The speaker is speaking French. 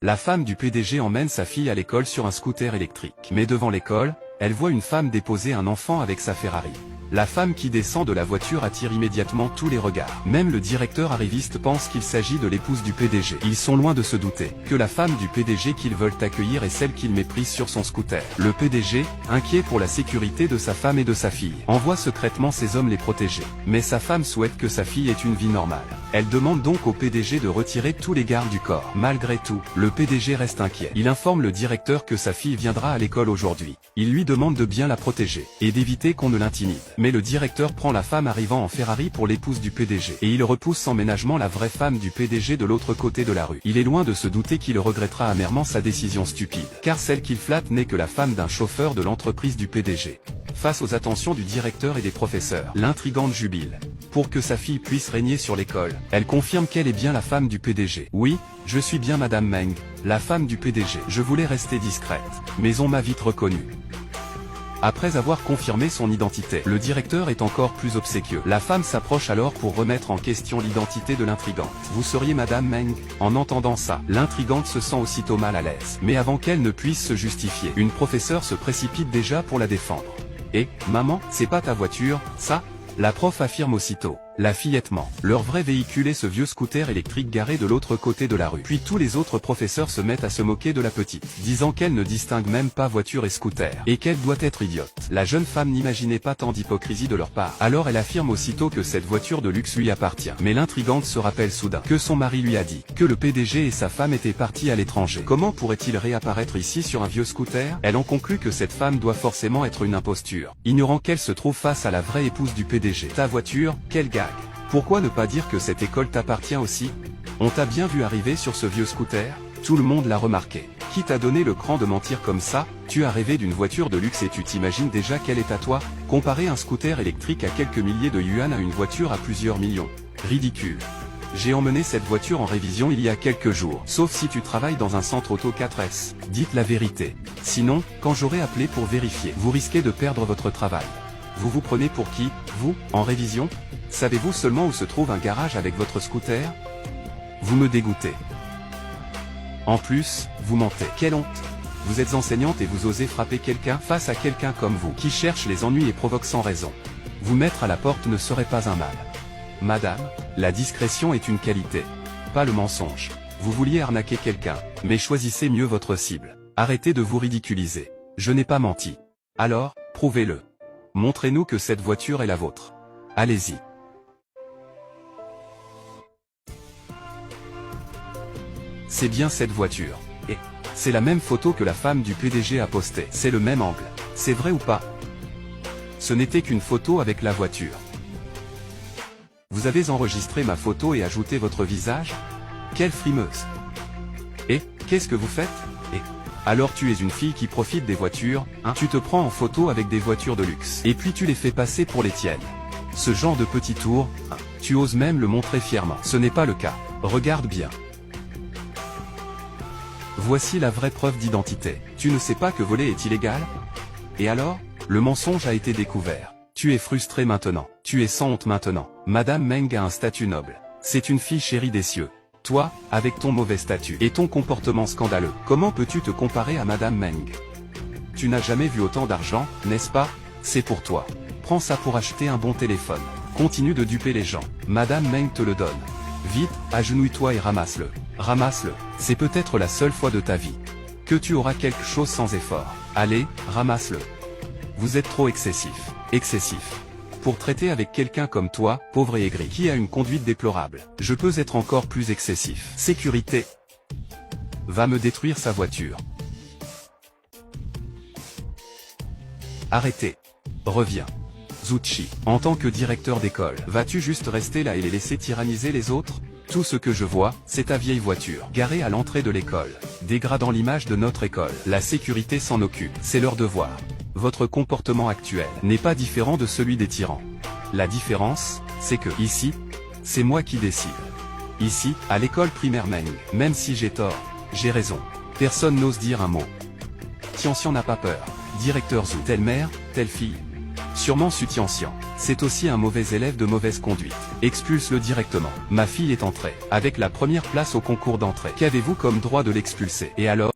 La femme du PDG emmène sa fille à l'école sur un scooter électrique. Mais devant l'école, elle voit une femme déposer un enfant avec sa Ferrari. La femme qui descend de la voiture attire immédiatement tous les regards. Même le directeur arriviste pense qu'il s'agit de l'épouse du PDG. Ils sont loin de se douter que la femme du PDG qu'ils veulent accueillir est celle qu'ils méprisent sur son scooter. Le PDG, inquiet pour la sécurité de sa femme et de sa fille, envoie secrètement ses hommes les protéger. Mais sa femme souhaite que sa fille ait une vie normale. Elle demande donc au PDG de retirer tous les gardes du corps. Malgré tout, le PDG reste inquiet. Il informe le directeur que sa fille viendra à l'école aujourd'hui. Il lui demande de bien la protéger et d'éviter qu'on ne l'intimide. Mais le directeur prend la femme arrivant en Ferrari pour l'épouse du PDG. Et il repousse sans ménagement la vraie femme du PDG de l'autre côté de la rue. Il est loin de se douter qu'il regrettera amèrement sa décision stupide. Car celle qu'il flatte n'est que la femme d'un chauffeur de l'entreprise du PDG. Face aux attentions du directeur et des professeurs, l'intrigante jubile. Pour que sa fille puisse régner sur l'école, elle confirme qu'elle est bien la femme du PDG. Oui, je suis bien Madame Meng, la femme du PDG. Je voulais rester discrète, mais on m'a vite reconnue. Après avoir confirmé son identité, le directeur est encore plus obséquieux. La femme s'approche alors pour remettre en question l'identité de l'intrigante. Vous seriez Madame Meng? En entendant ça, l'intrigante se sent aussitôt mal à l'aise. Mais avant qu'elle ne puisse se justifier, une professeure se précipite déjà pour la défendre. Et, maman, c'est pas ta voiture, ça? La prof affirme aussitôt. La fillette ment. Leur vrai véhicule est ce vieux scooter électrique garé de l'autre côté de la rue. Puis tous les autres professeurs se mettent à se moquer de la petite, disant qu'elle ne distingue même pas voiture et scooter, et qu'elle doit être idiote. La jeune femme n'imaginait pas tant d'hypocrisie de leur part. Alors elle affirme aussitôt que cette voiture de luxe lui appartient. Mais l'intrigante se rappelle soudain que son mari lui a dit que le PDG et sa femme étaient partis à l'étranger. Comment pourrait-il réapparaître ici sur un vieux scooter? Elle en conclut que cette femme doit forcément être une imposture, ignorant qu'elle se trouve face à la vraie épouse du PDG. Ta voiture, quel gag! Pourquoi ne pas dire que cette école t'appartient aussi? On t'a bien vu arriver sur ce vieux scooter? Tout le monde l'a remarqué. Qui t'a donné le cran de mentir comme ça? Tu as rêvé d'une voiture de luxe et tu t'imagines déjà qu'elle est à toi? Comparer un scooter électrique à quelques milliers de yuan à une voiture à plusieurs millions. Ridicule. J'ai emmené cette voiture en révision il y a quelques jours. Sauf si tu travailles dans un centre auto 4S. Dites la vérité. Sinon, quand j'aurai appelé pour vérifier, vous risquez de perdre votre travail. Vous vous prenez pour qui, vous, en révision? Savez-vous seulement où se trouve un garage avec votre scooter? Vous me dégoûtez. En plus, vous mentez. Quelle honte! Vous êtes enseignante et vous osez frapper quelqu'un face à quelqu'un comme vous, qui cherche les ennuis et provoque sans raison. Vous mettre à la porte ne serait pas un mal. Madame, la discrétion est une qualité, pas le mensonge. Vous vouliez arnaquer quelqu'un, mais choisissez mieux votre cible. Arrêtez de vous ridiculiser. Je n'ai pas menti. Alors, prouvez-le. Montrez-nous que cette voiture est la vôtre. Allez-y. C'est bien cette voiture. Et c'est la même photo que la femme du PDG a postée. C'est le même angle. C'est vrai ou pas? Ce n'était qu'une photo avec la voiture. Vous avez enregistré ma photo et ajouté votre visage? Quelle frimeuse! Et, qu'est-ce que vous faites? Et alors tu es une fille qui profite des voitures, hein? Tu te prends en photo avec des voitures de luxe. Et puis tu les fais passer pour les tiennes. Ce genre de petit tour, hein, tu oses même le montrer fièrement. Ce n'est pas le cas. Regarde bien. Voici la vraie preuve d'identité. Tu ne sais pas que voler est illégal? Et alors? Le mensonge a été découvert. Tu es frustré maintenant. Tu es sans honte maintenant. Madame Meng a un statut noble. C'est une fille chérie des cieux. Toi, avec ton mauvais statut et ton comportement scandaleux, comment peux-tu te comparer à Madame Meng? Tu n'as jamais vu autant d'argent, n'est-ce pas? C'est pour toi. Prends ça pour acheter un bon téléphone. Continue de duper les gens. Madame Meng te le donne. Vite, agenouille-toi et ramasse-le. Ramasse-le. C'est peut-être la seule fois de ta vie que tu auras quelque chose sans effort. Allez, ramasse-le. Vous êtes trop excessif. Excessif. Pour traiter avec quelqu'un comme toi, pauvre et aigri, qui a une conduite déplorable. Je peux être encore plus excessif. Sécurité. Va me détruire sa voiture. Arrêtez. Reviens. Zuchi, en tant que directeur d'école, vas-tu juste rester là et les laisser tyranniser les autres? Tout ce que je vois, c'est ta vieille voiture, garée à l'entrée de l'école, dégradant l'image de notre école. La sécurité s'en occupe, c'est leur devoir. Votre comportement actuel n'est pas différent de celui des tyrans. La différence, c'est que, ici, c'est moi qui décide. Ici, à l'école primaire Meng, même si j'ai tort, j'ai raison. Personne n'ose dire un mot. Tianxian n'a pas peur. Directeur Zhu, telle mère, telle fille. Sûrement Su Tianxian. C'est aussi un mauvais élève de mauvaise conduite. Expulse-le directement. Ma fille est entrée avec la première place au concours d'entrée. Qu'avez-vous comme droit de l'expulser? Et alors?